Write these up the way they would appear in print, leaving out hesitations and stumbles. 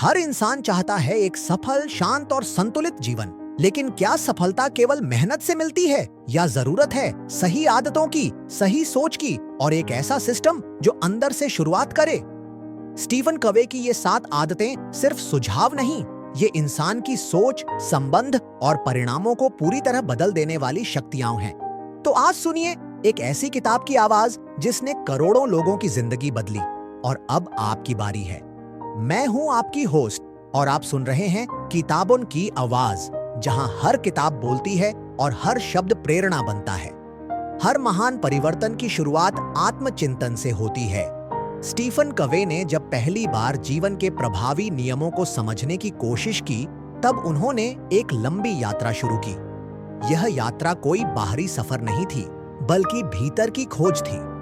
हर इंसान चाहता है एक सफल, शांत और संतुलित जीवन। लेकिन क्या सफलता केवल मेहनत से मिलती है या जरूरत है सही आदतों की, सही सोच की और एक ऐसा सिस्टम जो अंदर से शुरुआत करे? स्टीफन कवे की ये 7 आदतें सिर्फ सुझाव नहीं, ये इंसान की सोच, संबंध और परिणामों को पूरी तरह बदल देने वाली शक्तियां हैं। तो आज सुनिए एक ऐसी किताब की आवाज जिसने करोड़ों लोगों की जिंदगी बदली। और अब आपकी बारी है। मैं हूं आपकी होस्ट और आप सुन रहे हैं किताबों की आवाज, जहां हर किताब बोलती है और हर शब्द प्रेरणा बनता है। हर महान परिवर्तन की शुरुआत आत्मचिंतन से होती है। स्टीफन कवे ने जब पहली बार जीवन के प्रभावी नियमों को समझने की कोशिश की, तब उन्होंने एक लंबी यात्रा शुरू की। यह यात्रा कोई बाहरी सफर नहीं थी, बल्कि भीतर की खोज थी।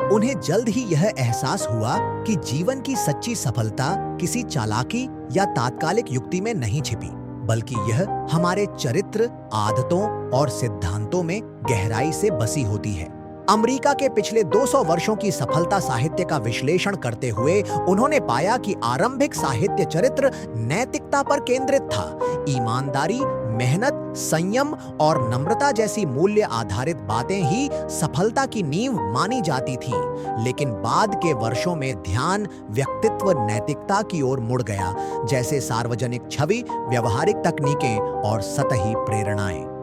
उन्हें जल्द ही यह एहसास हुआ कि जीवन की सच्ची सफलता किसी चालाकी या तात्कालिक युक्ति में नहीं छिपी, बल्कि यह हमारे चरित्र, आदतों और सिद्धांतों में गहराई से बसी होती है। अमेरिका के पिछले 200 वर्षों की सफलता साहित्य का विश्लेषण करते हुए उन्होंने पाया कि आरंभिक साहित्य चरित्र नैतिकता पर केंद्रित था। ईमानदारी, मेहनत, संयम और नम्रता जैसी मूल्य आधारित बातें ही सफलता की नींव मानी जाती थीं। लेकिन बाद के वर्षों में ध्यान व्यक्तित्व नैतिकता की ओर मुड़ गया, जैसे सार्वजनिक छवि, व्यवहारिक तकनीकें और सतही प्रेरणाएं।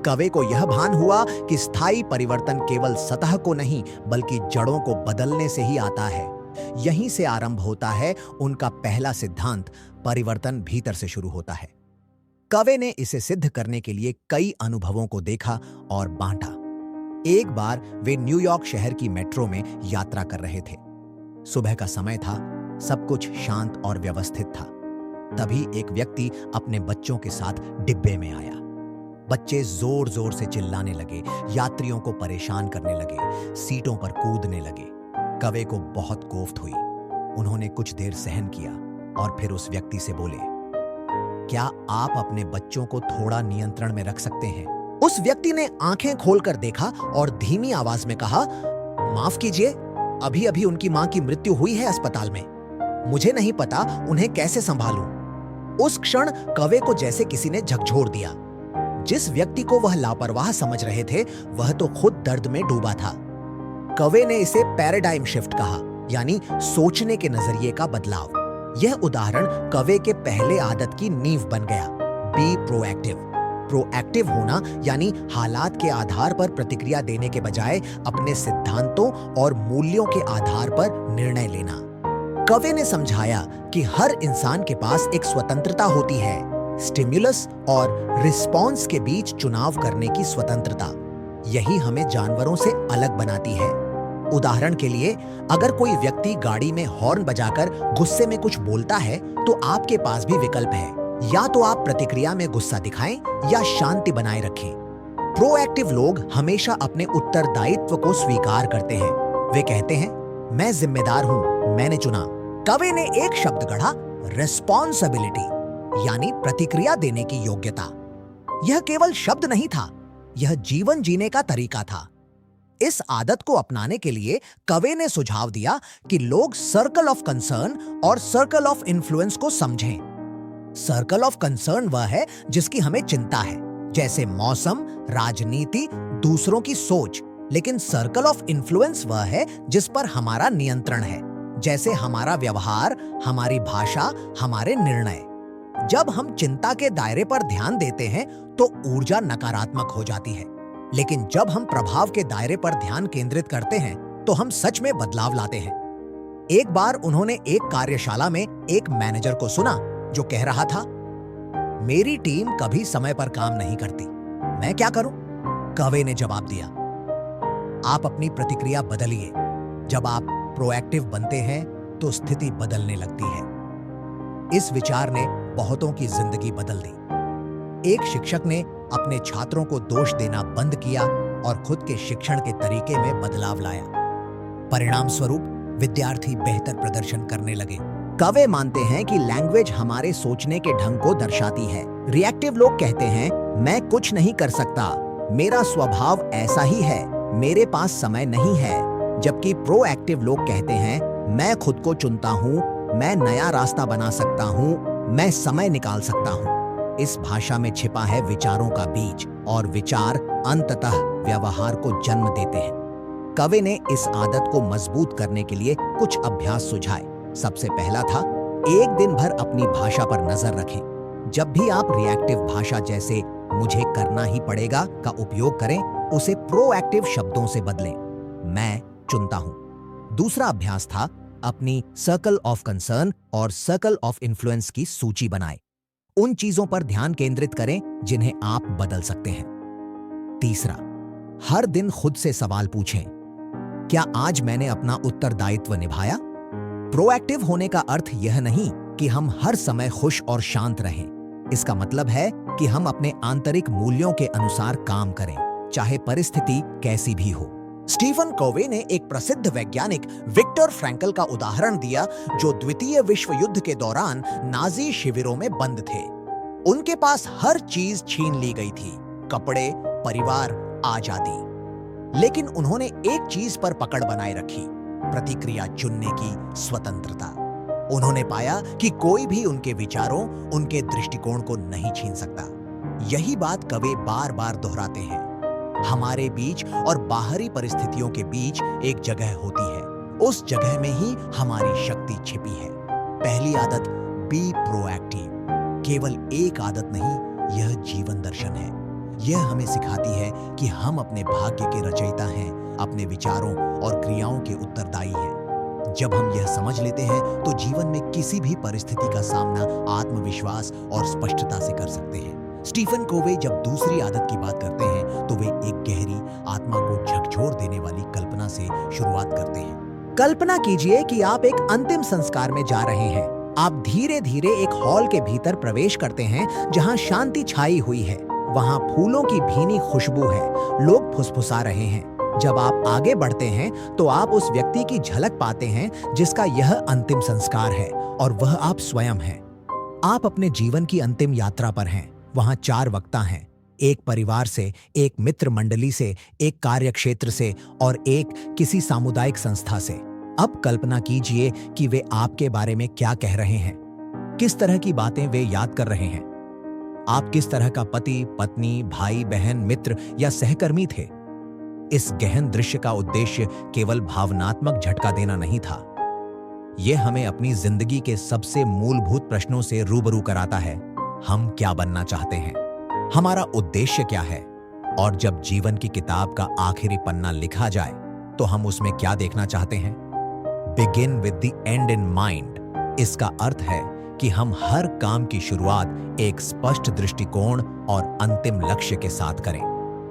कवे को यह भान हुआ कि स्थायी परिवर्तन केवल सतह को नहीं, बल्कि जड़ों को बदलने से ही आता है। यहीं से आरंभ होता है उनका पहला सिद्धांत, परिवर्तन भीतर से शुरू होता है। कवे ने इसे सिद्ध करने के लिए कई अनुभवों को देखा और बांटा। एक बार वे न्यूयॉर्क शहर की मेट्रो में यात्रा कर रहे थे। सुबह का समय था, सब कुछ शांत और व्यवस्थित था। तभी एक व्यक्ति अपने बच्चों के साथ डिब्बे में आया। बच्चे जोर जोर से चिल्लाने लगे, यात्रियों को परेशान करने लगे, सीटों पर कूदने लगे। कवे को बहुत कोफ्त हुई। उन्होंने कुछ देर सहन किया और फिर उस व्यक्ति से बोले, क्या आप अपने बच्चों को थोड़ा नियंत्रण में रख सकते हैं? उस व्यक्ति ने आंखें खोलकर देखा और धीमी आवाज में कहा, माफ कीजिए, अभी अभी उनकी मां की मृत्यु हुई है अस्पताल में। मुझे नहीं पता उन्हें कैसे संभालूं। उस क्षण कवे को जैसे किसी ने झकझोर दिया। जिस व्यक्ति को वह लापरवाह समझ रहे थे, वह तो खुद दर्द में डूबा था। कवे ने इसे पैराडाइम शिफ्ट कहा, यानी सोचने के नजरिए का बदलाव। यह उदाहरण कवे के पहले आदत की नींव बन गया। Be proactive. प्रोएक्टिव होना यानी हालात के आधार पर प्रतिक्रिया देने के बजाय अपने सिद्धांतों और मूल्यों के आधार पर निर्णय लेना। कवे ने समझाया कि हर इंसान के पास एक स्वतंत्रता होती है, स्टिमुलस और रिस्पॉन्स के बीच चुनाव करने की स्वतंत्रता। यही हमें जानवरों से अलग बनाती है। उदाहरण के लिए, अगर कोई व्यक्ति गाड़ी में हॉर्न बजाकर गुस्से में कुछ बोलता है, तो आपके पास भी विकल्प है। या तो आप प्रतिक्रिया में गुस्सा दिखाएं या शांति बनाए रखें। प्रोएक्टिव लोग हमेशा अपने उत्तरदायित्व को स्वीकार करते हैं। वे कहते हैं, मैं जिम्मेदार हूं, मैंने चुना। कवे ने एक शब्द गढ़ा, रिस्पॉन्सिबिलिटी, यानी प्रतिक्रिया देने की योग्यता। यह केवल शब्द नहीं था, यह जीवन जीने का तरीका था। इस आदत को अपनाने के लिए कवे ने सुझाव दिया कि लोग सर्कल ऑफ कंसर्न और सर्कल ऑफ इन्फ्लुएंस को समझें। सर्कल ऑफ कंसर्न वह है जिसकी हमें चिंता है, जैसे मौसम, राजनीति, दूसरों की सोच। लेकिन सर्कल ऑफ इन्फ्लुएंस वह है जिस पर हमारा नियंत्रण है, जैसे हमारा व्यवहार, हमारी भाषा, हमारे निर्णय। जब हम चिंता के दायरे पर ध्यान देते हैं तो ऊर्जा नकारात्मक हो जाती है, लेकिन जब हम प्रभाव के दायरे पर ध्यान केंद्रित करते हैं तो हम सच में बदलाव लाते हैं। एक बार उन्होंने एक कार्यशाला में एक मैनेजर को सुना जो कह रहा था, मेरी टीम कभी समय पर काम नहीं करती, मैं क्या करूं? कवे ने जवाब दिया, आप अपनी प्रतिक्रिया बदलिए। जब आप प्रोएक्टिव बनते हैं तो स्थिति बदलने लगती है। इस विचार ने बहुतों की जिंदगी बदल दी। एक शिक्षक ने अपने छात्रों को दोष देना बंद किया और खुद के शिक्षण के तरीके में बदलाव लाया। परिणाम स्वरूप विद्यार्थी बेहतर प्रदर्शन करने लगे। कवे मानते हैं कि लैंग्वेज हमारे सोचने के ढंग को दर्शाती है। रिएक्टिव लोग कहते हैं, मैं कुछ नहीं कर सकता, मेरा स्वभाव ऐसा ही है, मेरे पास समय नहीं है। जबकि प्रोएक्टिव लोग कहते हैं, मैं खुद को चुनता हूँ, मैं नया रास्ता बना सकता हूँ, मैं समय निकाल सकता हूँ। इस भाषा में छिपा है विचारों का बीज, और विचार अंततः व्यवहार को जन्म देते हैं। कवे ने इस आदत को मजबूत करने के लिए कुछ अभ्यास सुझाए। सबसे पहला था, एक दिन भर अपनी भाषा पर नजर रखें। जब भी आप रिएक्टिव भाषा जैसे मुझे करना ही पड़ेगा का उपयोग करें, उसे प्रोएक्टिव शब्दों से बदलें। मैं चुनता हूं। दूसरा अभ्यास था, अपनी सर्कल ऑफ कंसर्न और सर्कल ऑफ इन्फ्लुएंस की सूची बनाएं। उन चीजों पर ध्यान केंद्रित करें जिन्हें आप बदल सकते हैं। तीसरा, हर दिन खुद से सवाल पूछें, क्या आज मैंने अपना उत्तरदायित्व निभाया? प्रोएक्टिव होने का अर्थ यह नहीं कि हम हर समय खुश और शांत रहें। इसका मतलब है कि हम अपने आंतरिक मूल्यों के अनुसार काम करें, चाहे परिस्थिति कैसी भी हो। स्टीफन कोवे ने एक प्रसिद्ध वैज्ञानिक विक्टर फ्रैंकल का उदाहरण दिया, जो द्वितीय विश्व युद्ध के दौरान नाजी शिविरों में बंद थे। उनके पास हर चीज छीन ली गई थी, कपड़े, परिवार, आजादी। लेकिन उन्होंने एक चीज पर पकड़ बनाए रखी, प्रतिक्रिया चुनने की स्वतंत्रता। उन्होंने पाया कि कोई भी उनके विचारों, उनके दृष्टिकोण को नहीं छीन सकता। यही बात कवे बार बार दोहराते हैं। हमारे बीच और बाहरी परिस्थितियों के बीच एक जगह होती है, उस जगह में ही हमारी शक्ति छिपी है। पहली आदत, बी प्रोएक्टिव। केवल एक आदत नहीं, यह जीवन दर्शन है। यह हमें सिखाती है कि हम अपने भाग्य के रचयिता हैं, अपने विचारों और क्रियाओं के उत्तरदायी हैं। जब हम यह समझ लेते हैं तो जीवन में किसी भी परिस्थिति का सामना आत्मविश्वास और स्पष्टता से कर सकते हैं। स्टीफन कोवे जब दूसरी आदत की बात करते हैं तो वे एक गहरी, आत्मा को झकझोर देने वाली कल्पना से शुरुआत करते हैं। कल्पना कीजिए कि आप एक अंतिम संस्कार में जा रहे हैं। आप धीरे धीरे एक हॉल के भीतर प्रवेश करते हैं जहां शांति छाई हुई है। वहां फूलों की भीनी खुशबू है, लोग फुसफुसा रहे हैं। जब आप आगे बढ़ते हैं तो आप उस व्यक्ति की झलक पाते हैं जिसका यह अंतिम संस्कार है, और वह आप स्वयं हैं। आप अपने जीवन की अंतिम यात्रा पर हैं। वहां 4 वक्ता हैं, एक परिवार से, एक मित्र मंडली से, एक कार्यक्षेत्र से और एक किसी सामुदायिक संस्था से। अब कल्पना कीजिए कि वे आपके बारे में क्या कह रहे हैं, किस तरह की बातें वे याद कर रहे हैं। आप किस तरह का पति, पत्नी, भाई, बहन, मित्र या सहकर्मी थे। इस गहन दृश्य का उद्देश्य केवल भावनात्मक झटका देना नहीं था। यह हमें अपनी जिंदगी के सबसे मूलभूत प्रश्नों से रूबरू कराता है। हम क्या बनना चाहते हैं, हमारा उद्देश्य क्या है, और जब जीवन की किताब का आखिरी पन्ना लिखा जाए तो हम उसमें क्या देखना चाहते हैं। Begin with the and in mind. इसका अर्थ है कि हम हर काम की शुरुआत एक स्पष्ट दृष्टिकोण और अंतिम लक्ष्य के साथ करें।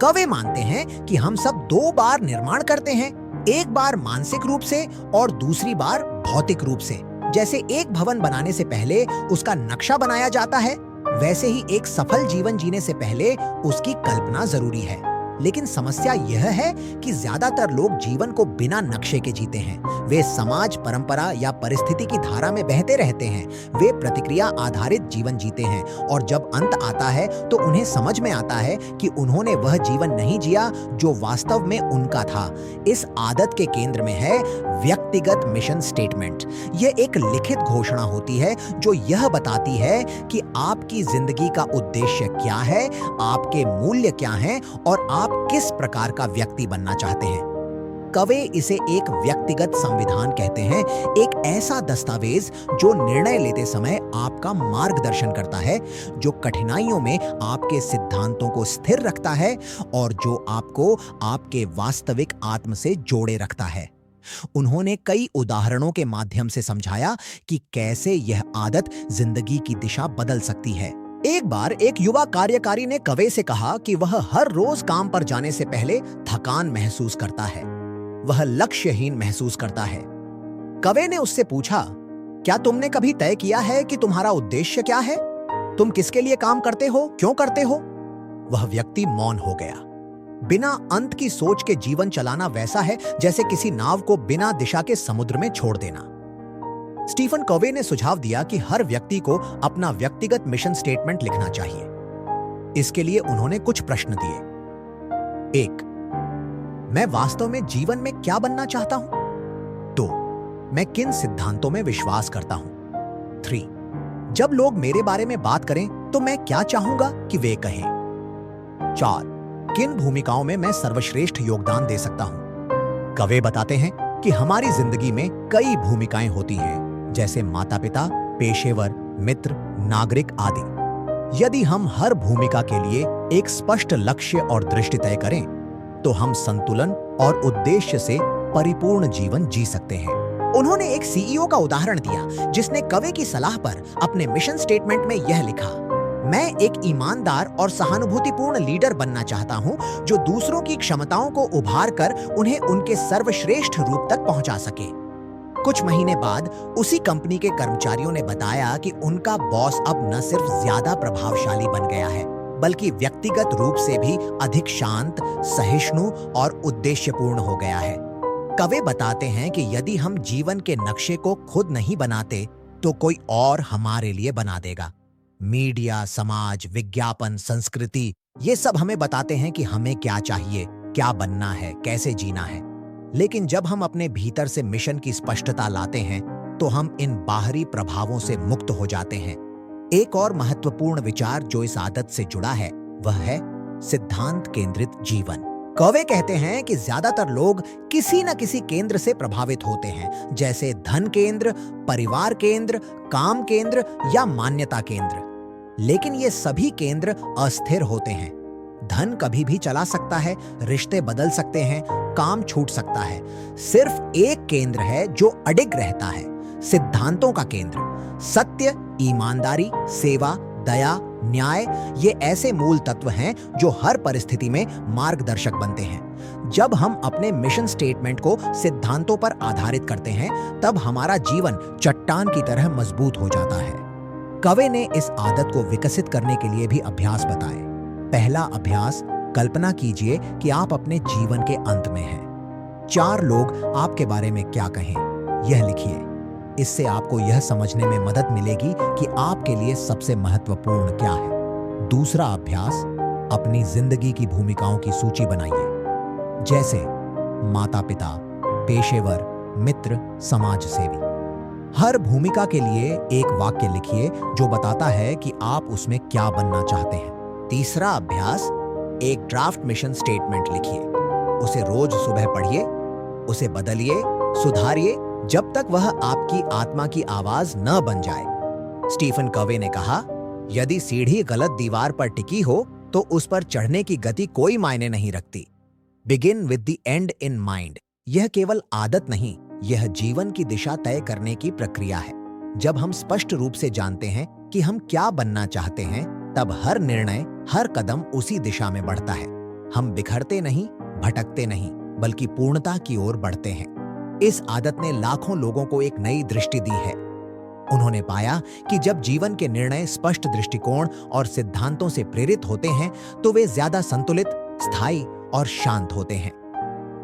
कवे मानते हैं कि हम सब 2 बार निर्माण करते हैं, एक बार मानसिक रूप से और दूसरी बार भौतिक रूप से। जैसे एक भवन बनाने से पहले उसका नक्शा बनाया जाता है, वैसे ही एक सफल जीवन जीने से पहले उसकी कल्पना जरूरी है। लेकिन समस्या यह है कि ज्यादातर लोग जीवन को बिना नक्शे के जीते हैं। वे समाज, परंपरा या परिस्थिति की धारा में बहते रहते हैं। वे प्रतिक्रिया आधारित जीवन जीते हैं, और जब अंत आता है तो उन्हें समझ में आता है कि उन्होंने वह जीवन नहीं जिया जो वास्तव में उनका था। इस आदत के केंद्र में है व्यक्तिगत मिशन स्टेटमेंट। यह एक लिखित घोषणा होती है जो यह बताती है कि आपकी जिंदगी का उद्देश्य क्या है, आपके मूल्य क्या हैं और आप किस प्रकार का व्यक्ति बनना चाहते हैं। कवे इसे एक व्यक्तिगत संविधान कहते हैं, एक ऐसा दस्तावेज जो निर्णय लेते समय आपका मार्गदर्शन करता है, जो कठिनाइयों में आपके सिद्धांतों को स्थिर रखता है और जो आपको आपके वास्तविक आत्म से जोड़े रखता है। उन्होंने कई उदाहरणों के माध्यम से समझाया कि कैसे यह आदत जिंदगी की दिशा बदल सकती है। एक बार एक युवा कार्यकारी ने कवे से कहा कि वह हर रोज काम पर जाने से पहले थकान महसूस करता है, वह लक्ष्यहीन महसूस करता है। कवे ने उससे पूछा, क्या तुमने कभी तय किया है कि तुम्हारा उद्देश्य क्या है? तुम किसके लिए काम करते हो, क्यों करते हो? वह व्यक्ति मौन हो गया। बिना अंत की सोच के जीवन चलाना वैसा है जैसे किसी नाव को बिना दिशा के समुद्र में छोड़ देना। स्टीफन कोवे ने सुझाव दिया कि हर व्यक्ति को अपना व्यक्तिगत मिशन स्टेटमेंट लिखना चाहिए। इसके लिए उन्होंने कुछ प्रश्न दिए। 1. मैं वास्तव में जीवन में क्या बनना चाहता हूं? 2. मैं किन सिद्धांतों में विश्वास करता हूं? 3। जब लोग मेरे बारे में बात करें तो मैं क्या चाहूंगा कि वे कहें। 4। किन भूमिकाओं में मैं सर्वश्रेष्ठ योगदान दे सकता हूं। कवे बताते हैं कि हमारी जिंदगी में कई भूमिकाएं होती हैं, जैसे माता-पिता, पेशेवर, मित्र, नागरिक आदि। यदि हम हर भूमिका के लिए एक स्पष्ट लक्ष्य और दृष्टि तय करें, तो हम संतुलन और उद्देश्य से परिपूर्ण जीवन जी सकते हैं। उन्होंने एक सीईओ का उदाहरण दिया, जिसने कवे की सलाह पर अपने मिशन स्टेटमेंट में यह लिखा, मैं एक ईमानदार और सहानुभूतिपूर्ण लीडर बनना चाहता हूं, जो दूसरों की क्षमताओं को उभार कर उन्हें उनके सर्वश्रेष्ठ रूप तक पहुंचा सके। कुछ महीने बाद उसी कंपनी के कर्मचारियों ने बताया कि उनका बॉस अब न सिर्फ ज्यादा प्रभावशाली बन गया है, बल्कि व्यक्तिगत रूप से भी अधिक शांत, सहिष्णु और उद्देश्यपूर्ण हो गया है। कवे बताते हैं कि यदि हम जीवन के नक्शे को खुद नहीं बनाते, तो कोई और हमारे लिए बना देगा। मीडिया, समाज, विज्ञापन, संस्कृति, ये सब हमें बताते हैं कि हमें क्या चाहिए, क्या बनना है, कैसे जीना है। लेकिन जब हम अपने भीतर से मिशन की स्पष्टता लाते हैं, तो हम इन बाहरी प्रभावों से मुक्त हो जाते हैं। एक और महत्वपूर्ण विचार जो इस आदत से जुड़ा है, वह है सिद्धांत केंद्रित जीवन। कवे कहते हैं कि ज्यादातर लोग किसी न किसी केंद्र से प्रभावित होते हैं, जैसे धन केंद्र, परिवार केंद्र, काम केंद्र या मान्यता केंद्र। लेकिन ये सभी केंद्र अस्थिर होते हैं। धन कभी भी चला सकता है, रिश्ते बदल सकते हैं, काम छूट सकता है। सिर्फ एक केंद्र है जो अडिग रहता है, सिद्धांतों का केंद्र। सत्य, ईमानदारी, सेवा, दया, न्याय, ये ऐसे मूल तत्व हैं जो हर परिस्थिति में मार्गदर्शक बनते हैं। जब हम अपने मिशन स्टेटमेंट को सिद्धांतों पर आधारित करते हैं, तब हमारा जीवन चट्टान की तरह मजबूत हो जाता है। कवे ने इस आदत को विकसित करने के लिए भी अभ्यास बताए। पहला अभ्यास, कल्पना कीजिए कि आप अपने जीवन के अंत में हैं। 4 लोग आपके बारे में क्या कहें, यह लिखिए। इससे आपको यह समझने में मदद मिलेगी कि आपके लिए सबसे महत्वपूर्ण क्या है। दूसरा अभ्यास, अपनी जिंदगी की भूमिकाओं की सूची बनाइए, जैसे माता-पिता, पेशेवर, मित्र, समाज सेवी। हर भूमिका के लिए एक वाक्य लिखिए जो बताता है कि आप उसमें क्या बनना चाहते हैं। तीसरा अभ्यास, एक ड्राफ्ट मिशन स्टेटमेंट लिखिए। उसे रोज सुबह पढ़िए, उसे बदलिए, सुधारिए, जब तक वह आपकी आत्मा की आवाज न बन जाए। स्टीफन कवे ने कहा, यदि सीढ़ी गलत दीवार पर टिकी हो तो उस पर चढ़ने की गति कोई मायने नहीं रखती। Begin with the and in mind. यह केवल आदत नहीं, यह जीवन की दिशा तय करने की प्रक्रिया है। जब हम स्पष्ट रूप से जानते हैं कि हम क्या बनना चाहते हैं, तब हर निर्णय, हर कदम उसी दिशा में बढ़ता है। हम बिखरते नहीं, भटकते नहीं, बल्कि पूर्णता की ओर बढ़ते हैं। इस आदत ने लाखों लोगों को एक नई दृष्टि दी है। उन्होंने पाया कि जब जीवन के निर्णय स्पष्ट दृष्टिकोण और सिद्धांतों से प्रेरित होते हैं, तो वे ज्यादा संतुलित, स्थायी और शांत होते हैं।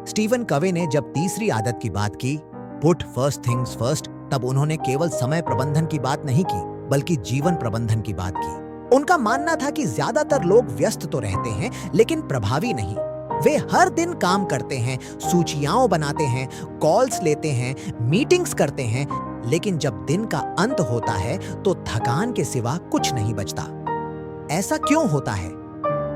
स्टीफन कवे ने जब तीसरी आदत की बात की, पुट फर्स्ट थिंग्स फर्स्ट, तब उन्होंने केवल समय प्रबंधन की बात नहीं की, बल्कि जीवन प्रबंधन की बात की। उनका मानना था कि ज्यादातर लोग व्यस्त तो रहते हैं, लेकिन प्रभावी नहीं। वे हर दिन काम करते हैं, सूचियां बनाते हैं, कॉल्स लेते हैं, मीटिंग्स करते हैं, लेकिन जब दिन का अंत होता है तो थकान के सिवा कुछ नहीं बचता। ऐसा क्यों होता है?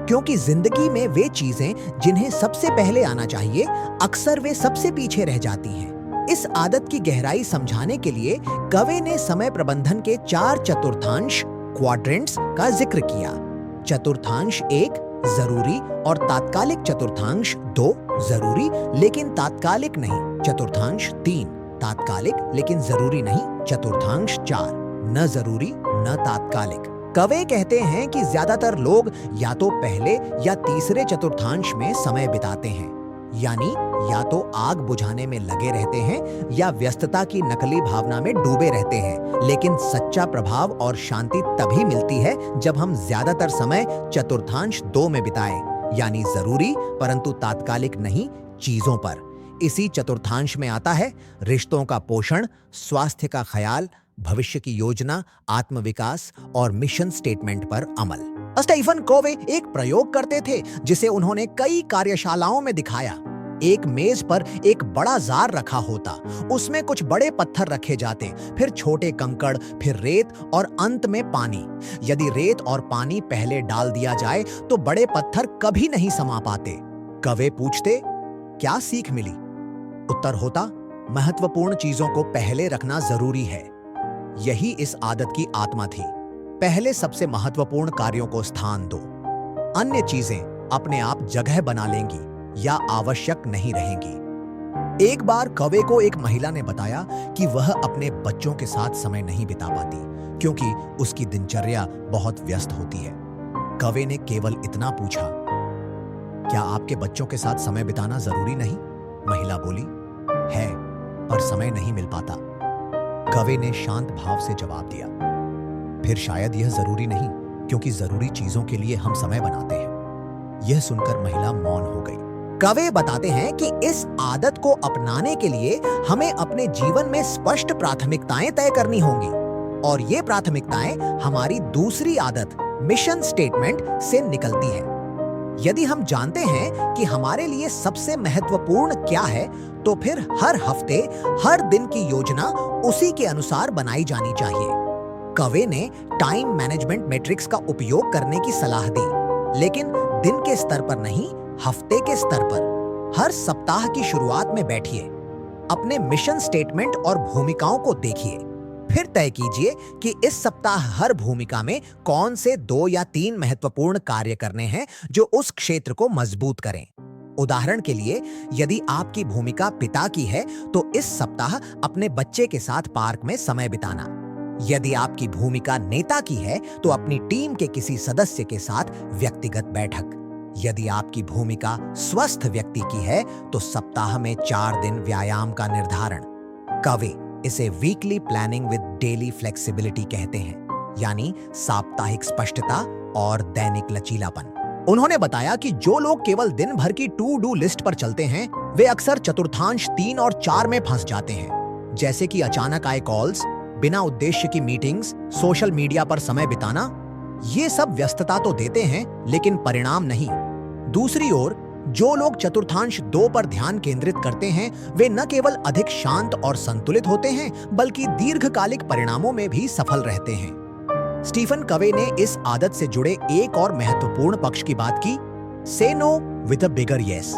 क्योंकि जिंदगी में वे चीजें जिन्हें सबसे पहले आना चाहिए, अक्सर वे सबसे पीछे रह जाती हैं। इस आदत की गहराई समझाने के लिए कवे ने समय प्रबंधन के 4 चतुर्थांश, क्वाड्रेंट्स का जिक्र किया। चतुर्थांश 1, जरूरी और तात्कालिक। चतुर्थांश 2, जरूरी लेकिन तात्कालिक नहीं। चतुर्थांश 3, तात्कालिक लेकिन जरूरी नहीं। चतुर्थांश 4, न जरूरी न तात्कालिक। कवे कहते हैं कि ज्यादातर लोग या तो पहले या तीसरे चतुर्थांश में समय बिताते हैं, यानी या तो आग बुझाने में लगे रहते हैं या व्यस्तता की नकली भावना में डूबे रहते हैं। लेकिन सच्चा प्रभाव और शांति तभी मिलती है जब हम ज्यादातर समय चतुर्थांश 2 में बिताएं, यानी जरूरी परंतु तात्कालिक नहीं चीजों पर। इसी चतुर्थांश में आता है रिश्तों का पोषण, स्वास्थ्य का ख्याल, भविष्य की योजना, आत्मविकास और मिशन स्टेटमेंट पर अमल। स्टीफन कोवे एक प्रयोग करते थे जिसे उन्होंने कई कार्यशालाओं में दिखाया। एक मेज पर एक बड़ा जार रखा होता, उसमें कुछ बड़े पत्थर रखे जाते, फिर छोटे कंकड़, फिर रेत और अंत में पानी। यदि रेत और पानी पहले डाल दिया जाए तो बड़े पत्थर कभी नहीं समा पाते। कौवे पूछते, क्या सीख मिली? उत्तर होता, महत्वपूर्ण चीजों को पहले रखना जरूरी है। यही इस आदत की आत्मा थी। पहले सबसे महत्वपूर्ण कार्यों को स्थान दो, अन्य चीजें अपने आप जगह बना लेंगी या आवश्यक नहीं रहेंगी। एक बार कौवे को एक महिला ने बताया कि वह अपने बच्चों के साथ समय नहीं बिता पाती क्योंकि उसकी दिनचर्या बहुत व्यस्त होती है। कौवे ने केवल इतना पूछा, क्या आपके बच्चों के साथ समय बिताना जरूरी नहीं? महिला बोली, है, पर समय नहीं मिल पाता। कौवे ने शांत भाव से जवाब दिया, फिर शायद यह जरूरी नहीं, क्योंकि जरूरी चीजों के लिए हम समय बनाते हैं। यह सुनकर महिला मौन हो गई। कौवे बताते हैं कि इस आदत को अपनाने के लिए हमें अपने जीवन में स्पष्ट प्राथमिकताएं तय करनी होंगी, और ये प्राथमिकताएं हमारी दूसरी आदत, मिशन स्टेटमेंट, से निकलती है। यदि हम जानते हैं कि हमारे लिए सबसे महत्वपूर्ण क्या है, तो फिर हर हफ्ते, हर दिन की योजना उसी के अनुसार बनाई जानी चाहिए। कौवे ने टाइम मैनेजमेंट मैट्रिक्स का उपयोग करने की सलाह दी, लेकिन दिन के स्तर पर नहीं, हफ्ते के स्तर पर। हर सप्ताह की शुरुआत में बैठिए, अपने मिशन स्टेटमेंट और भूमिकाओं को देखिए, फिर तय कीजिए कि इस सप्ताह हर भूमिका में कौन से 2 या 3 महत्वपूर्ण कार्य करने हैं जो उस क्षेत्र को मजबूत करें। उदाहरण के लिए, यदि आपकी भूमिका पिता की है तो इस सप्ताह अपने बच्चे के साथ पार्क में समय बिताना। यदि आपकी भूमिका नेता की है तो अपनी टीम के किसी सदस्य के साथ व्यक्तिगत बैठक। यदि आपकी भूमिका स्वस्थ व्यक्ति की है तो सप्ताह में 4 दिन व्यायाम का निर्धारण। कौवे इसे weekly planning with daily flexibility कहते हैं, यानी साप्ताहिक स्पष्टता और दैनिक लचीलापन। उन्होंने बताया कि जो लोग केवल दिन भर की टू डू लिस्ट पर चलते हैं, वे अक्सर चतुर्थांश 3 और 4 में फंस जाते हैं, जैसे कि अचानक आए कॉल्स, बिना उद्देश्य की मीटिंग्स, सोशल मीडिया पर समय बिताना। ये सब व्यस्तता तो देते हैं, लेकिन परिणाम नहीं। दूसरी ओर, जो लोग चतुर्थांश 2 पर ध्यान केंद्रित करते हैं, वे न केवल अधिक शांत और संतुलित होते हैं, बल्कि दीर्घकालिक परिणामों में भी सफल रहते हैं। स्टीफन कवे ने इस आदत से जुड़े एक और महत्वपूर्ण पक्ष की बात की, से know with a bigger yes.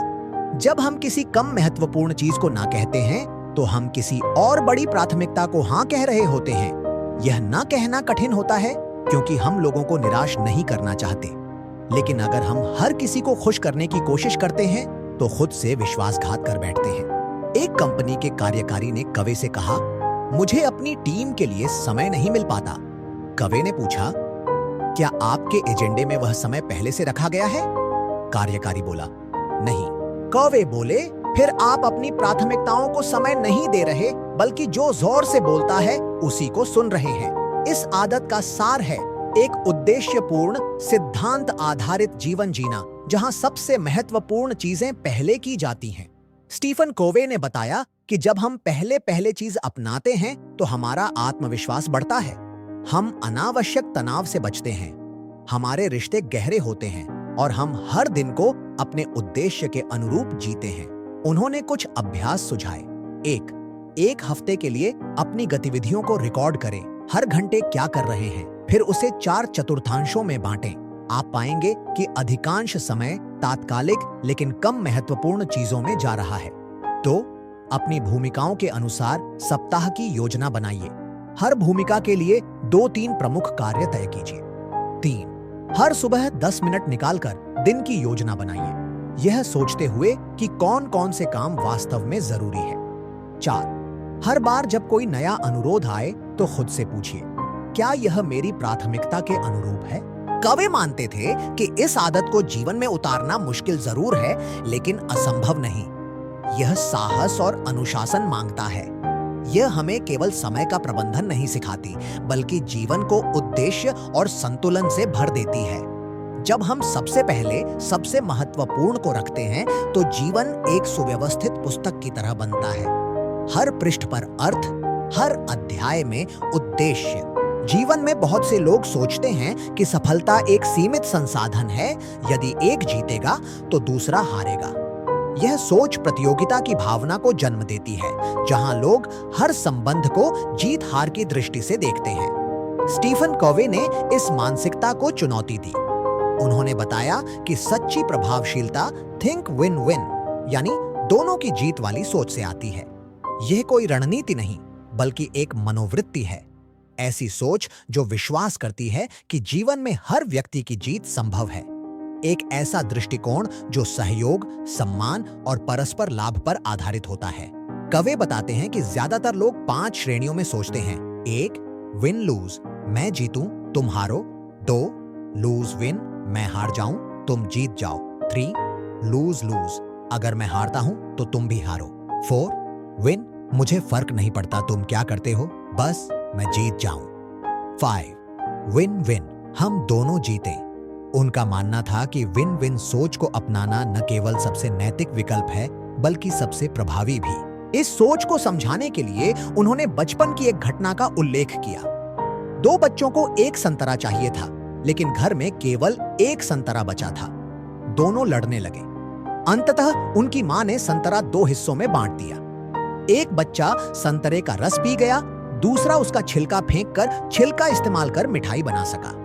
जब हम किसी कम महत्वपूर्ण चीज को ना कहते हैं, तो हम किसी और बड़ी प्राथमिकता को हाँ कह रहे होते हैं। यह ना कहना कठिन होता है, क्योंकि हम लोगों को निराश नहीं करना चाहते। लेकिन अगर हम हर किसी को खुश करने की कोशिश करते हैं, तो खुद से विश्वासघात कर बैठते हैं। एक कंपनी के कार्यकारी ने कवे से कहा, मुझे अपनी टीम के लिए समय नहीं मिल पाता। कवे ने पूछा, क्या आपके एजेंडे में वह समय पहले से रखा गया है? कार्यकारी बोला, नहीं। कवे बोले, फिर आप अपनी प्राथमिकताओं को समय नहीं दे रहे, बल्कि जो जोर से बोलता है उसी को सुन रहे हैं। इस आदत का सार है एक उद्देश्यपूर्ण, सिद्धांत आधारित जीवन जीना, जहां सबसे महत्वपूर्ण चीजें पहले की जाती हैं। स्टीफन कोवे ने बताया कि जब हम पहले चीज अपनाते हैं, तो हमारा आत्मविश्वास बढ़ता है, हम अनावश्यक तनाव से बचते हैं, हमारे रिश्ते गहरे होते हैं, और हम हर दिन को अपने उद्देश्य के अनुरूप जीते हैं। उन्होंने कुछ अभ्यास सुझाए। एक हफ्ते के लिए अपनी गतिविधियों को रिकॉर्ड करें, हर घंटे क्या कर रहे हैं, फिर उसे 4 चतुर्थांशों में बांटें। आप पाएंगे कि अधिकांश समय तात्कालिक लेकिन कम महत्वपूर्ण चीजों में जा रहा है। 2, अपनी भूमिकाओं के अनुसार सप्ताह की योजना बनाइए। हर भूमिका के लिए 2-3 प्रमुख कार्य तय कीजिए। 3, हर सुबह 10 मिनट निकालकर दिन की योजना बनाइए, यह सोचते हुए कि कौन कौन से काम वास्तव में जरूरी है। 4, हर बार जब कोई नया अनुरोध आए तो खुद से पूछिए, क्या यह मेरी प्राथमिकता के अनुरूप है? कवे मानते थे कि इस आदत को जीवन में उतारना मुश्किल जरूर है, लेकिन असंभव नहीं। यह साहस और अनुशासन मांगता है। यह हमें केवल समय का प्रबंधन नहीं सिखाती, बल्कि जीवन को उद्देश्य और संतुलन से भर देती है। जब हम सबसे पहले सबसे महत्वपूर्ण को रखते हैं, तो जीवन एक सुव्यवस्थित पुस्तक की तरह बनता है। हर पृष्ठ पर अर्थ, हर अध्याय में उद्देश्य। जीवन में बहुत से लोग सोचते हैं कि सफलता एक सीमित संसाधन है, यदि एक जीतेगा तो दूसरा हारेगा। यह सोच प्रतियोगिता की भावना को जन्म देती है, जहां लोग हर संबंध को जीत हार की दृष्टि से देखते हैं। स्टीफन कॉवे ने इस मानसिकता को चुनौती दी। उन्होंने बताया कि सच्ची प्रभावशीलता थिंक विन विन यानी दोनों की जीत वाली सोच से आती है। यह कोई रणनीति नहीं, बल्कि एक मनोवृत्ति है। ऐसी सोच जो विश्वास करती है कि जीवन में हर व्यक्ति की जीत संभव है। एक ऐसा दृष्टिकोण जो सहयोग, सम्मान और परस्पर लाभ पर आधारित होता है। कवे बताते हैं कि ज्यादातर लोग 5 श्रेणियों में सोचते हैं। 1 विन लूज, मैं जीतूं तुम हारो। 2 लूज विन, मैं हार जाऊं तुम जीत जाओ। 3 लूज लूज, अगर मैं हारता हूं तो तुम भी हारो। 4 विन, मुझे फर्क नहीं पड़ता तुम क्या करते हो, बस मैं जीत जाऊं। 5 विन विन, हम दोनों जीते। उनका मानना था कि विन विन सोच को अपनाना न केवल सबसे नैतिक विकल्प है, बल्कि सबसे प्रभावी भी। इस सोच को समझाने के लिए उन्होंने बचपन की एक घटना का उल्लेख किया। 2 बच्चों को एक संतरा चाहिए था, लेकिन घर में केवल एक संतरा बचा था। दोनों लड़ने लगे। अंततः उनकी मां ने संतरा 2 हिस्सों में बांट दिया। एक बच्चा संतरे का रस पी गया, दूसरा उसका छिलका फेंककर छिलका इस्तेमाल कर मिठाई बना सका।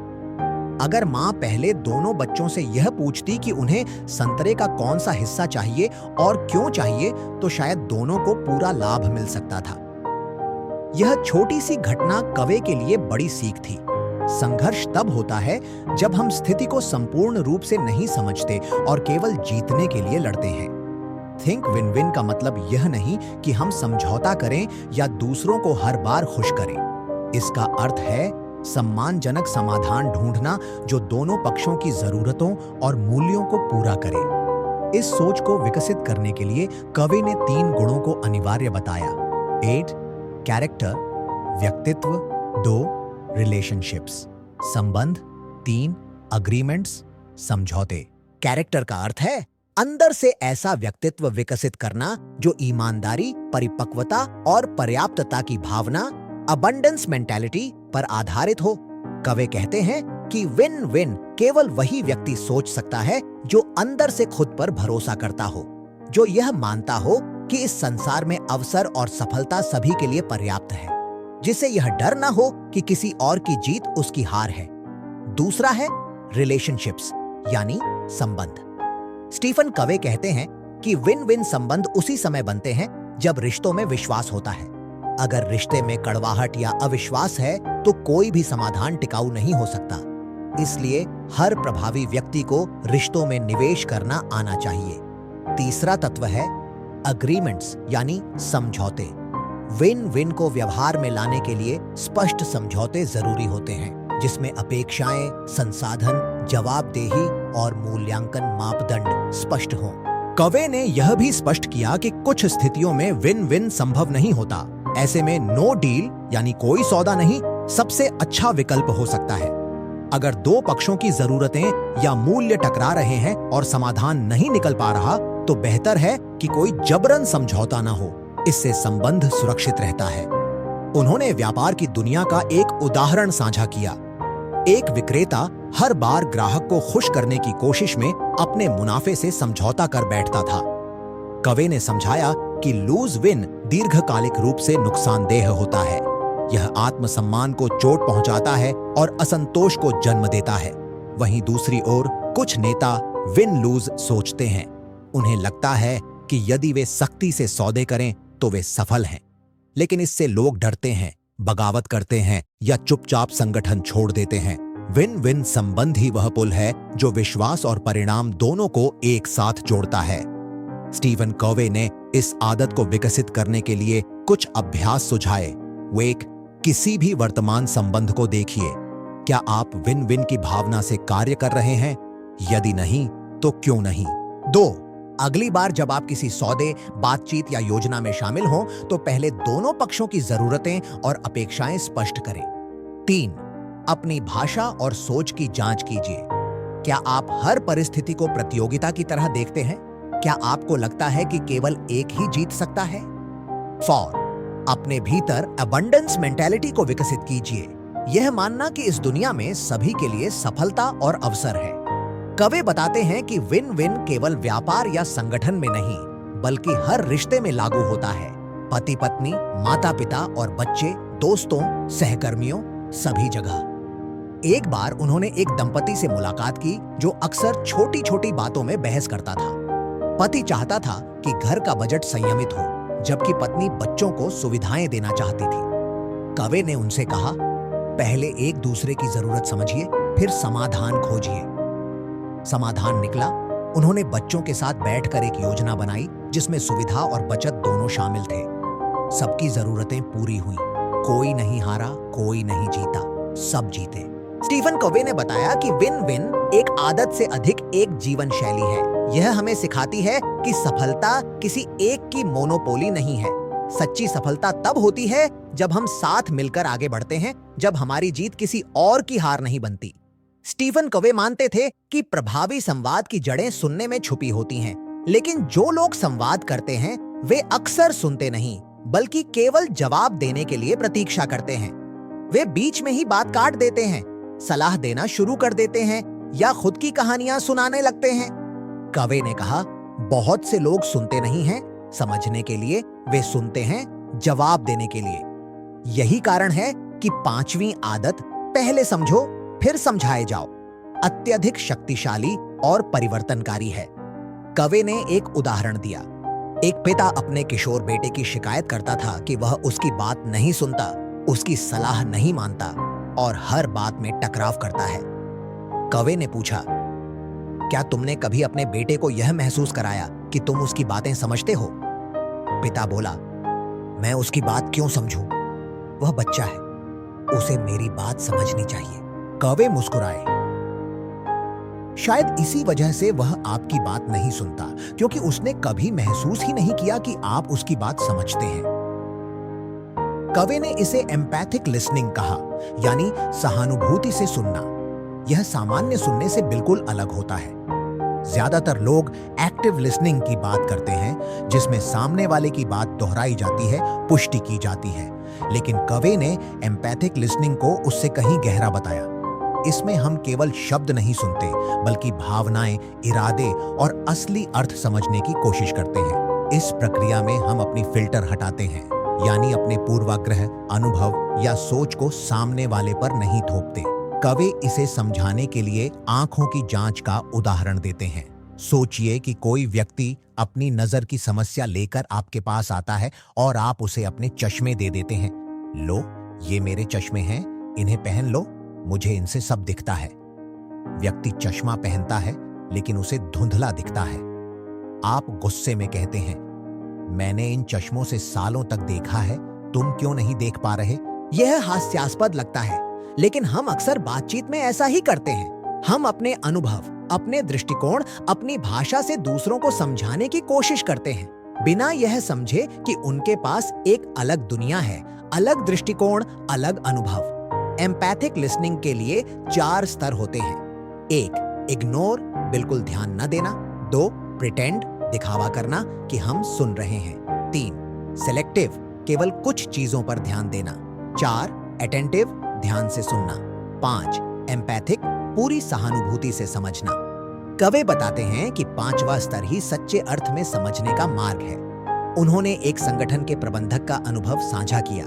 अगर मां पहले दोनों बच्चों से यह पूछती कि उन्हें संतरे का कौन सा हिस्सा चाहिए और क्यों चाहिए, तो शायद दोनों को पूरा लाभ मिल सकता था। यह छोटी सी घटना कवे के लिए बड़ी सीख थी। संघर्ष तब होता है जब हम स्थिति को संपूर्ण रूप से नहीं समझते और केवल जीतने के लिए लड़ते हैं। थिंक विन विन का मतलब यह नहीं कि हम समझौता करें या दूसरों को हर बार खुश करें। इसका अर्थ है सम्मानजनक समाधान ढूंढना जो दोनों पक्षों की जरूरतों और मूल्यों को पूरा करे। इस सोच को विकसित करने के लिए कवि ने 3 गुणों को अनिवार्य बताया। 8 कैरेक्टर, व्यक्तित्व। 2 रिलेशनशिप्स, संबंध। 3 अग्रीमेंट्स, समझौते। कैरेक्टर का अर्थ है अंदर से ऐसा व्यक्तित्व विकसित करना जो ईमानदारी, परिपक्वता और पर्याप्तता की भावना, अबंडेंस मेंटालिटी पर आधारित हो। कवे कहते हैं कि विन विन केवल वही व्यक्ति सोच सकता है जो अंदर से खुद पर भरोसा करता हो, जो यह मानता हो कि इस संसार में अवसर और सफलता सभी के लिए पर्याप्त है, जिसे यह डर ना हो कि किसी और की जीत उसकी हार है। दूसरा है रिलेशनशिप्स यानी संबंध। स्टीफन कवे कहते हैं कि विन विन संबंध उसी समय बनते हैं जब रिश्तों में विश्वास होता है। अगर रिश्ते में कड़वाहट या अविश्वास है तो कोई भी समाधान टिकाऊ नहीं हो सकता। इसलिए हर प्रभावी व्यक्ति को रिश्तों में निवेश करना आना चाहिए। तीसरा तत्व है अग्रीमेंट्स यानी समझौते। विन विन को व्यवहार में लाने के लिए स्पष्ट समझौते जरूरी होते हैं, जिसमें अपेक्षाएं, संसाधन, जवाबदेही और मूल्यांकन मापदंड स्पष्ट हों। कवे ने यह भी स्पष्ट किया कि कुछ स्थितियों में विन विन संभव नहीं होता। ऐसे में नो डील यानी कोई सौदा नहीं सबसे अच्छा विकल्प हो सकता है। अगर 2 पक्षों की जरूरतें या मूल्य टकरा रहे हैं और समाधान नहीं निकल पा रहा, तो बेहतर है कि कोई जबरन समझौता ना हो। इससे संबंध सुरक्षित रहता है। उन्होंने व्यापार की दुनिया का एक उदाहरण साझा किया। एक विक्रेता हर बार ग्राहक को खुश करने की कोशिश में अपने मुनाफे से समझौता कर बैठता था। कवे ने समझाया कि लूज विन दीर्घकालिक रूप से नुकसानदेह होता है। यह आत्मसम्मान को चोट पहुंचाता है और असंतोष को जन्म देता है। वहीं दूसरी ओर कुछ नेता विन लूज सोचते हैं। उन्हें लगता है कि यदि वे सख्ती से सौदे करें तो वे सफल हैं, लेकिन इससे लोग डरते हैं, बगावत करते हैं या चुपचाप संगठन छोड़ देते हैं। विन विन संबंध ही वह पुल है जो विश्वास और परिणाम दोनों को एक साथ जोड़ता है। स्टीफन कवे ने इस आदत को विकसित करने के लिए कुछ अभ्यास सुझाए। वो एक किसी भी वर्तमान संबंध को देखिए। क्या आप विन विन की भावना से कार्य कर रहे हैं? यदि नहीं, तो क्यों नहीं? 2 अगली बार जब आप किसी सौदे, बातचीत या योजना में शामिल हों, तो पहले दोनों पक्षों की जरूरतें और अपेक्षाएं स्पष्ट करें। 3 अपनी भाषा और सोच की जांच कीजिए। क्या आप हर परिस्थिति को प्रतियोगिता की तरह देखते हैं? क्या आपको लगता है कि केवल एक ही जीत सकता है? 4 अपने भीतर अबंडेंस मेंटालिटी को विकसित कीजिए। यह मानना कि इस दुनिया में सभी के लिए सफलता और अवसर है। कवे बताते हैं कि विन विन केवल व्यापार या संगठन में नहीं, बल्कि हर रिश्ते में लागू होता है। पति पत्नी, माता पिता और बच्चे, दोस्तों, सहकर्मियों, सभी जगह। एक बार उन्होंने एक दंपति से मुलाकात की जो अक्सर छोटी छोटी बातों में बहस करता था। पति चाहता था कि घर का बजट संयमित हो, जबकि पत्नी बच्चों को सुविधाएं देना चाहती थी। कवे ने उनसे कहा, पहले एक दूसरे की जरूरत समझिए, फिर समाधान खोजिए। समाधान निकला। उन्होंने बच्चों के साथ बैठकर एक योजना बनाई जिसमें सुविधा और बचत दोनों शामिल थे। सबकी जरूरतें पूरी हुई। कोई नहीं हारा, कोई नहीं जीता, सब जीते। स्टीफन कवे ने बताया कि विन विन एक आदत से अधिक एक जीवन शैली है। यह हमें सिखाती है कि सफलता किसी एक की मोनोपोली नहीं है। सच्ची सफलता तब होती है जब हम साथ मिलकर आगे बढ़ते हैं, जब हमारी जीत किसी और की हार नहीं बनती। स्टीफन कवे मानते थे कि प्रभावी संवाद की जड़ें सुनने में छुपी होती हैं, लेकिन जो लोग संवाद करते हैं वे अक्सर सुनते नहीं, बल्कि केवल जवाब देने के लिए प्रतीक्षा करते हैं। वे बीच में ही बात काट देते हैं, सलाह देना शुरू कर देते हैं या खुद की कहानियां सुनाने लगते हैं। कवे ने कहा, बहुत से लोग सुनते नहीं हैं समझने के लिए, वे सुनते हैं जवाब देने के लिए। यही कारण है कि 5वीं आदत, पहले समझो फिर समझाए जाओ, अत्यधिक शक्तिशाली और परिवर्तनकारी है। कवे ने एक उदाहरण दिया। एक पिता अपने किशोर बेटे की शिकायत करता था कि वह उसकी बात नहीं सुनता, उसकी सलाह नहीं मानता और हर बात में टकराव करता है। कवे ने पूछा, क्या तुमने कभी अपने बेटे को यह महसूस कराया कि तुम उसकी बातें समझते हो? पिता बोला, मैं उसकी बात क्यों समझूं? वह बच्चा है, उसे मेरी बात समझनी चाहिए। कवे मुस्कुराए। शायद इसी वजह से वह आपकी बात नहीं सुनता, क्योंकि उसने कभी महसूस ही नहीं किया कि आप उसकी बात समझते हैं। कवे ने इसे एम्पैथिक लिसनिंग कहा, यानी सहानुभूति से सुनना। यह सामान्य सुनने से बिल्कुल अलग होता है। ज्यादातर लोग एक्टिव लिसनिंग की बात करते हैं, जिसमें सामने वाले की बात दोहराई जाती है, पुष्टि की जाती है। लेकिन कवे ने एम्पैथिक लिसनिंग को उससे कहीं गहरा बताया। इसमें हम केवल शब्द नहीं सुनते, बल्कि भावनाएं, इरादे और असली अर्थ समझने की कोशिश करते हैं। इस प्रक्रिया में हम अपनी फिल्टर हटाते हैं, यानी अपने पूर्वाग्रह, अनुभव या सोच को सामने वाले पर नहीं थोपते। कवे इसे समझाने के लिए आंखों की जांच का उदाहरण देते हैं। सोचिए कि कोई व्यक्ति अपनी नजर की समस्या लेकर आपके पास आता है और आप उसे अपने चश्मे दे देते हैं। लो, ये मेरे चश्मे हैं, इन्हें पहन लो, मुझे इनसे सब दिखता है। व्यक्ति चश्मा पहनता है, लेकिन उसे धुंधला दिखता है। आप गुस्से में कहते हैं, मैंने इन चश्मों से सालों तक देखा है, तुम क्यों नहीं देख पा रहे? यह हास्यास्पद लगता है, लेकिन हम अक्सर बातचीत में ऐसा ही करते हैं। हम अपने अनुभव, अपने दृष्टिकोण, अपनी भाषा से दूसरों को समझाने की कोशिश करते हैं, बिना यह समझे कि उनके पास एक अलग दुनिया है, अलग दृष्टिकोण, अलग अनुभव। एम्पैथिक लिसनिंग के लिए 4 स्तर होते हैं। 1. इग्नोर, बिल्कुल ध्यान न देना। 2. प्रिटेंड, दिखावा करना कि हम सुन रहे हैं। 3. सेलेक्टिव, केवल कुछ चीजों पर ध्यान देना। 4. अटेंटिव, ध्यान से सुनना। 5. एम्पैथिक, पूरी सहानुभूति से समझना। कवे बताते हैं कि 5वां स्तर ही सच्चे अर्थ में समझने का मार्ग है। उन्होंने एक संगठन के प्रबंधक का अनुभव साझा किया।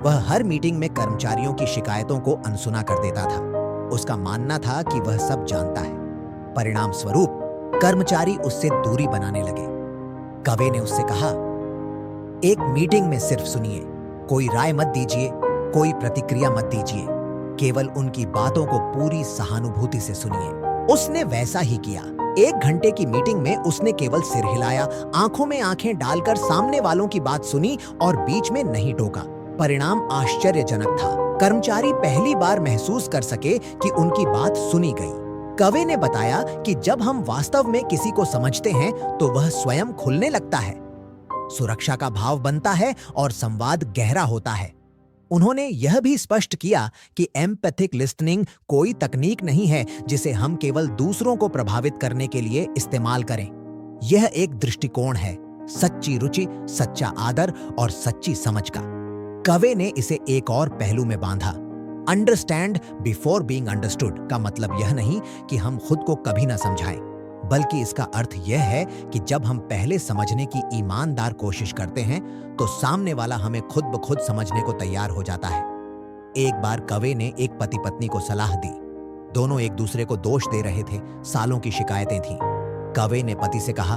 वह हर मीटिंग में कर्मचारियों की शिकायतों को अनसुना कर देता था। उसका मानना था कि वह सब जानता है। परिणाम स्वरूप कर्मचारी उससे दूरी बनाने लगे। कवे ने उससे कहा, एक मीटिंग में सिर्फ सुनिए, कोई राय मत दीजिए, कोई प्रतिक्रिया मत दीजिए, केवल उनकी बातों को पूरी सहानुभूति से सुनिए। उसने वैसा ही किया। 1 घंटे की मीटिंग में उसने केवल सिर हिलाया, आंखों में आंखें डालकर सामने वालों की बात सुनी और बीच में नहीं टोका। परिणाम आश्चर्यजनक था। कर्मचारी पहली बार महसूस कर सके कि उनकी बात सुनी गई। कवे ने बताया कि जब हम वास्तव में किसी को समझते हैं तो वह स्वयं खुलने लगता है, सुरक्षा का भाव बनता है और संवाद गहरा होता है। उन्होंने यह भी स्पष्ट किया कि एम्पैथिक लिसनिंग कोई तकनीक नहीं है जिसे हम केवल दूसरों को प्रभावित करने के लिए इस्तेमाल करें। यह एक दृष्टिकोण है, सच्ची रुचि, सच्चा आदर और सच्ची समझ का। कवे ने इसे एक और पहलू में बांधा। अंडरस्टैंड बिफोर बीइंग अंडरस्टूड का मतलब यह नहीं कि हम खुद को कभी ना समझाएं, बल्कि इसका अर्थ यह है कि जब हम पहले समझने की ईमानदार कोशिश करते हैं तो सामने वाला हमें खुद ब खुद समझने को तैयार हो जाता है। एक बार कवे ने एक पति पत्नी को सलाह दी। दोनों एक दूसरे को दोष दे रहे थे, सालों की शिकायतें थीं। कवे ने पति से कहा,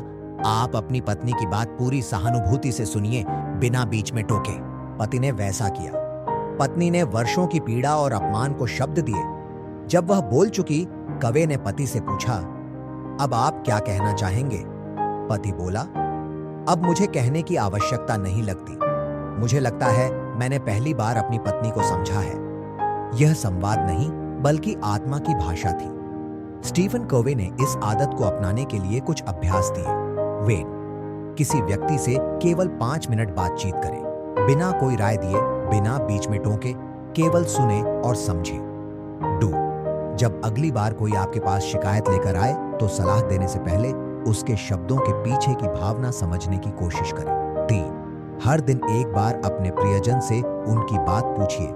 आप अपनी पत्नी की बात पूरी सहानुभूति से सुनिए, बिना बीच में टोके। पति ने वैसा किया। पत्नी ने वर्षों की पीड़ा और अपमान को शब्द दिए। जब वह बोल चुकी, कवे ने पति से पूछा, अब आप क्या कहना चाहेंगे? पति बोला, अब मुझे कहने की आवश्यकता नहीं लगती। मुझे लगता है मैंने पहली बार अपनी पत्नी को समझा है। यह संवाद नहीं, बल्कि आत्मा की भाषा थी। स्टीफन कोवे ने इस आदत को अपनाने के लिए कुछ अभ्यास दिए। वे किसी व्यक्ति से केवल 5 मिनट बातचीत करें, बिना कोई राय दिए, बिना बीच में टोके, केवल सुने और समझे। डू, जब अगली बार कोई आपके पास शिकायत लेकर आए तो सलाह देने से पहले उसके शब्दों के पीछे की भावना समझने की कोशिश करें। 3, हर दिन एक बार अपने प्रियजन से उनकी बात पूछिए,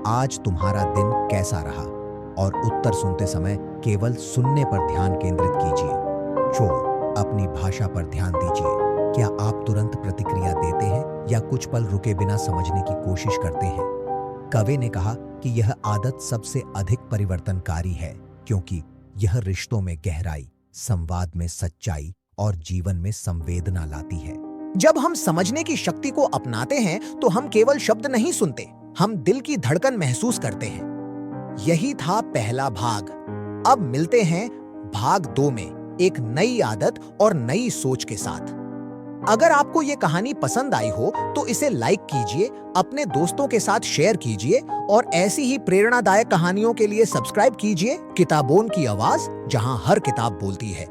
आज तुम्हारा दिन कैसा रहा? और उत्तर सुनते समय केवल सुनने पर ध्यान केंद्रित कीजिए। 4, अपनी भाषा पर ध्यान दीजिए। क्या आप तुरंत प्रतिक्रिया देते हैं या कुछ पल रुके बिना समझने की कोशिश करते हैं? कवे ने कहा कि यह आदत सबसे अधिक परिवर्तनकारी है, क्योंकि यह रिश्तों में गहराई, संवाद में सच्चाई और जीवन में संवेदना लाती है। जब हम समझने की शक्ति को अपनाते हैं तो हम केवल शब्द नहीं सुनते, हम दिल की धड़कन महसूस करते हैं। यही था पहला भाग। अब मिलते हैं भाग 2 में एक नई आदत और नई सोच के साथ। अगर आपको ये कहानी पसंद आई हो तो इसे लाइक कीजिए, अपने दोस्तों के साथ शेयर कीजिए और ऐसी ही प्रेरणादायक कहानियों के लिए सब्सक्राइब कीजिए किताबों की आवाज, जहां हर किताब बोलती है।